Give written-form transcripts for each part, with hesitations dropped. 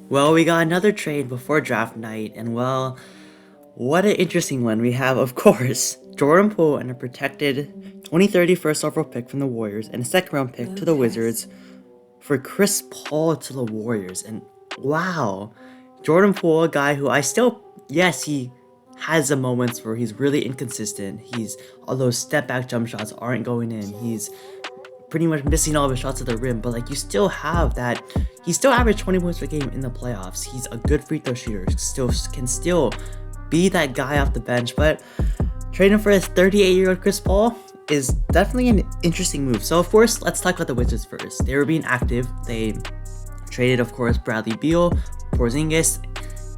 Well, we got another trade before draft night, and well, what an interesting one. We have, of course, Jordan Poole and a protected 2030 first overall pick from the Warriors and a second round pick to the Wizards for Chris Paul to the Warriors. And wow, Jordan Poole, a guy who I still, yes, he has the moments where he's really inconsistent. All those step back jump shots aren't going in. He's pretty much missing all of his shots at the rim, but like you still have that. He still averaged 20 points per game in the playoffs. He's a good free throw shooter. Still be that guy off the bench, but trading for a 38-year-old Chris Paul is definitely an interesting move. So of course, let's talk about the Wizards first. They were being active. They traded, of course, Bradley Beal, Porzingis,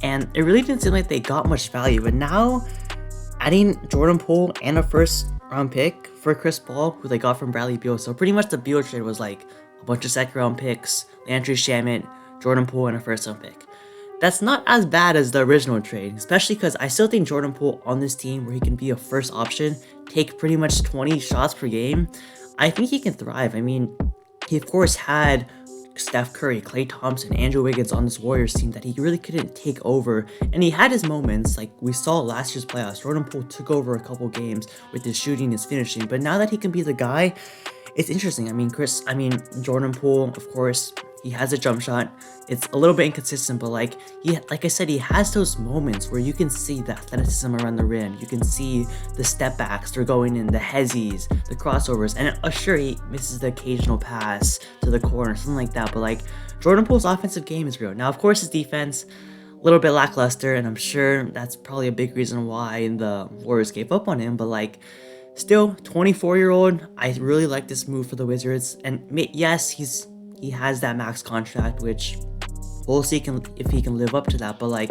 and it really didn't seem like they got much value. But now, adding Jordan Poole and a first round pick for Chris Paul, who they got from Bradley Beal. So pretty much the Beal trade was like a bunch of second round picks, Landry Shamet, Jordan Poole, and a first round pick. That's not as bad as the original trade, especially because I still think Jordan Poole on this team where he can be a first option, take pretty much 20 shots per game, I think he can thrive. I mean, he of course had Steph Curry, Klay Thompson, Andrew Wiggins on this Warriors team that he really couldn't take over. And he had his moments, like we saw last year's playoffs. Jordan Poole took over a couple games with his shooting, his finishing. But now that he can be the guy, it's interesting. Jordan Poole, of course, he has a jump shot. It's a little bit inconsistent, but like I said, he has those moments where you can see the athleticism around the rim. You can see the step backs, they're going in, the hezzies, the crossovers, and sure, he misses the occasional pass to the corner, something like that. But like Jordan Poole's offensive game is real. Now, of course, his defense a little bit lackluster, and I'm sure that's probably a big reason why the Warriors gave up on him. But like, still, 24-year-old, I really like this move for the Wizards. And yes, he has that max contract, which we'll see if he can live up to that. But like,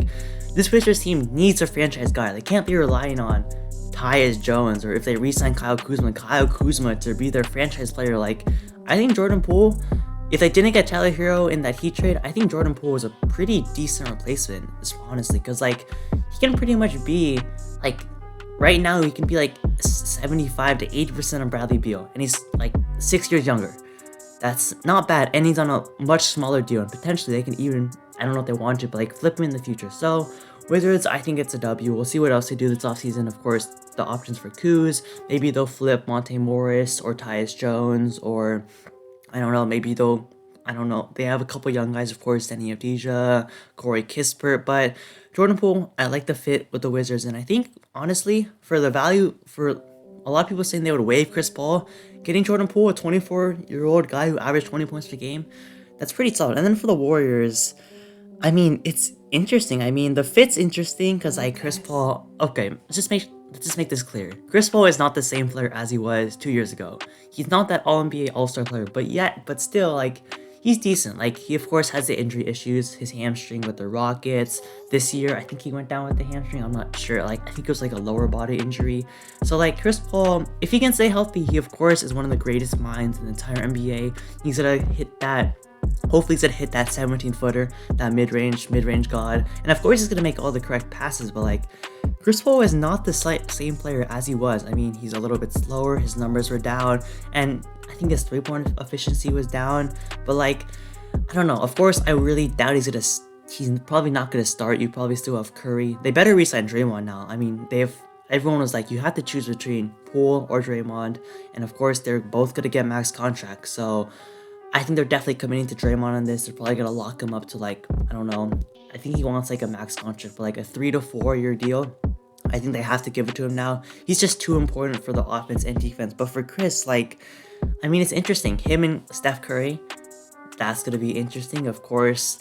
this Wizards team needs a franchise guy. They can't be relying on Tyus Jones, or if they re-sign Kyle Kuzma to be their franchise player. Like, I think Jordan Poole, if they didn't get Tyler Hero in that Heat trade, I think Jordan Poole was a pretty decent replacement, honestly, because like he can pretty much be like, right now he can be like 75 to 80% of Bradley Beal, and he's like 6 years younger. That's not bad, and he's on a much smaller deal, and potentially they can even, I don't know if they want to, but like flip him in the future. So Wizards, I think it's a W. We'll see what else they do this offseason. Of course, the options for Kuz, maybe they'll flip Monte Morris or Tyus Jones, or I don't know, they have a couple young guys, of course, Danny Avdija, Corey Kispert, but Jordan Poole, I like the fit with the Wizards, and I think, honestly, for the value, for a lot of people saying they would waive Chris Paul, getting Jordan Poole, a 24-year-old guy who averaged 20 points per game, that's pretty solid. And then for the Warriors, I mean, it's interesting. I mean, the fit's interesting because like Chris Paul. Okay, let's just make this clear. Chris Paul is not the same player as he was 2 years ago. He's not that All-NBA All-Star player, but still, like, he's decent. Like, he of course has the injury issues, his hamstring with the Rockets. This year, I think he went down with the hamstring. I'm not sure. Like, I think it was like a lower body injury. So like Chris Paul, if he can stay healthy, he of course is one of the greatest minds in the entire NBA. He's gonna hit that. Hopefully he's gonna hit that 17-footer, that mid-range god. And of course he's gonna make all the correct passes, but like Chris Paul is not the same player as he was. I mean, he's a little bit slower, his numbers were down, and I think his three-point efficiency was down. But like, I don't know. Of course, I really doubt he's probably not gonna start. You probably still have Curry. They better re-sign Draymond now. I mean, everyone was like, you have to choose between Poole or Draymond, and of course they're both gonna get max contracts. So I think they're definitely committing to Draymond on this. They're probably gonna lock him up to like, I don't know. I think he wants like a max contract, but like a 3 to 4 year deal. I think they have to give it to him now. He's just too important for the offense and defense. But for Chris, like, I mean, it's interesting. Him and Steph Curry, that's gonna be interesting. Of course,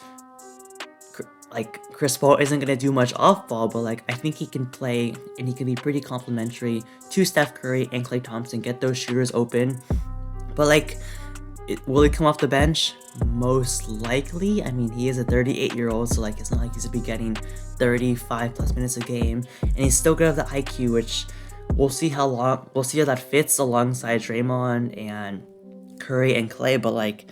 like Chris Paul isn't gonna do much off ball, but like I think he can play and he can be pretty complimentary to Steph Curry and Klay Thompson, get those shooters open. But like, will he come off the bench? Most likely. I mean, he is a 38-year-old, so like it's not like he's gonna be getting 35 plus minutes a game, and he's still gonna have the IQ, which we'll see how that fits alongside Draymond and Curry and Klay. But like,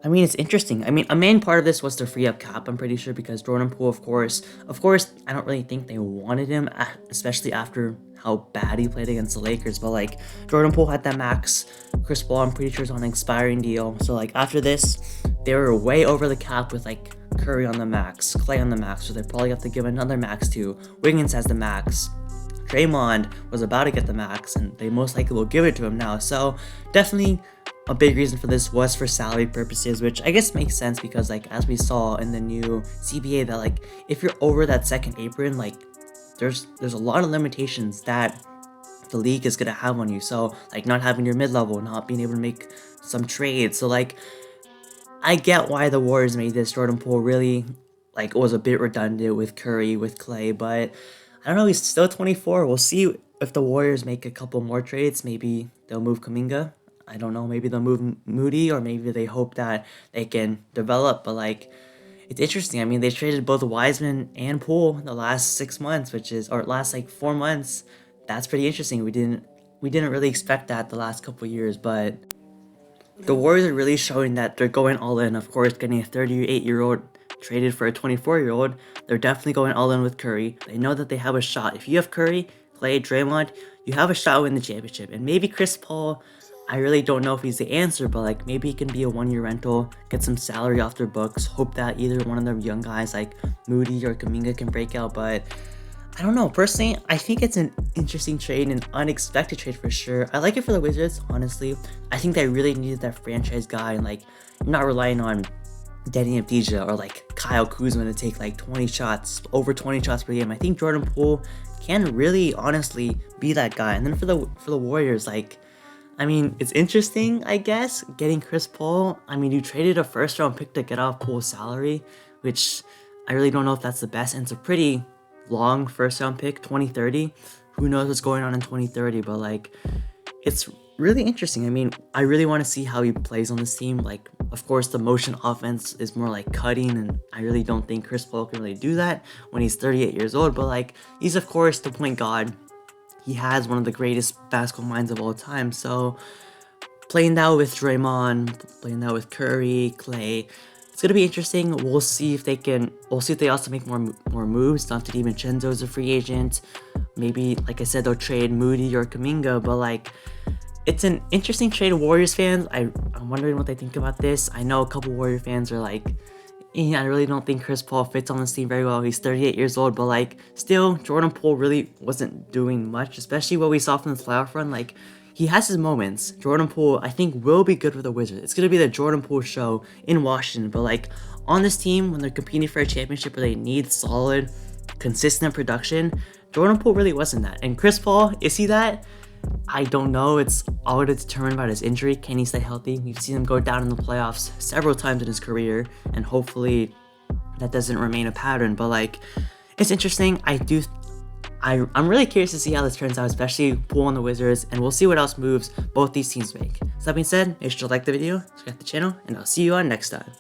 I mean, it's interesting. I mean, a main part of this was to free up cap, I'm pretty sure, because Jordan Poole, of course, I don't really think they wanted him, especially after how bad he played against the Lakers. But like, Jordan Poole had that max. Chris Paul, I'm pretty sure, is on an expiring deal. So like, after this, they were way over the cap with like Curry on the max, Clay on the max. So they probably have to give another max to. Wiggins has the max. Draymond was about to get the max, and they most likely will give it to him now. So definitely a big reason for this was for salary purposes, which I guess makes sense because like as we saw in the new CBA that like if you're over that second apron, like there's a lot of limitations that the league is gonna have on you. So like not having your mid level, not being able to make some trades. So like I get why the Warriors made this. Jordan Poole really like was a bit redundant with Curry, with Clay, but I don't know. He's still 24. We'll see if the Warriors make a couple more trades. Maybe they'll move Kuminga. I don't know. Maybe they'll move Moody, or maybe they hope that they can develop. But like, it's interesting. I mean, they traded both Wiseman and Poole the last 6 months, or last like 4 months. That's pretty interesting. We didn't really expect that the last couple years, but the Warriors are really showing that they're going all in. Of course, getting a 38-year-old traded for a 24-year-old. They're definitely going all in with Curry. They know that they have a shot. If you have Curry, Clay, Draymond, you have a shot to win the championship. And maybe Chris Paul, I really don't know if he's the answer, but like maybe he can be a one-year rental, get some salary off their books, hope that either one of the young guys like Moody or Kuminga can break out. But I don't know. Personally, I think it's an interesting trade, an unexpected trade for sure. I like it for the Wizards, honestly. I think they really needed that franchise guy, and like you're not relying on Danny Avdija or like Kyle Kuzma to take like 20 shots, over 20 shots per game. I think Jordan Poole can really honestly be that guy. And then for the Warriors, like I mean, it's interesting, I guess, getting Chris Paul. I mean, you traded a first round pick to get off Poole's salary, which I really don't know if that's the best. And it's a pretty long first round pick, 2030. Who knows what's going on in 2030, but like it's really interesting. I mean, I really want to see how he plays on this team. Like, of course, the motion offense is more like cutting, and I really don't think Chris Paul can really do that when he's 38 years old. But like, he's of course the point guard. He has one of the greatest basketball minds of all time. So playing that with Draymond, playing that with Curry, Clay, it's gonna be interesting. We'll see if they can. We'll see if they also make more moves. Dante DiVincenzo is a free agent. Maybe, like I said, they'll trade Moody or Kuminga. But like, it's an interesting trade. Warriors fans, I'm wondering what they think about this. I know a couple Warrior fans are like, I really don't think Chris Paul fits on this team very well. He's 38 years old, but like, still, Jordan Poole really wasn't doing much, especially what we saw from this playoff run. Like, he has his moments. Jordan Poole, I think, will be good for the Wizards. It's gonna be the Jordan Poole show in Washington. But like, on this team, when they're competing for a championship where they need solid, consistent production, Jordan Poole really wasn't that. And Chris Paul, is he that? I don't know. It's all determined by his injury. Can he stay healthy? We've seen him go down in the playoffs several times in his career, and hopefully that doesn't remain a pattern. But like, it's interesting. I'm really curious to see how this turns out, especially Poole on the Wizards, and we'll see what else moves both these teams make. So that being said, make sure to like the video, subscribe to the channel, and I'll see you on next time.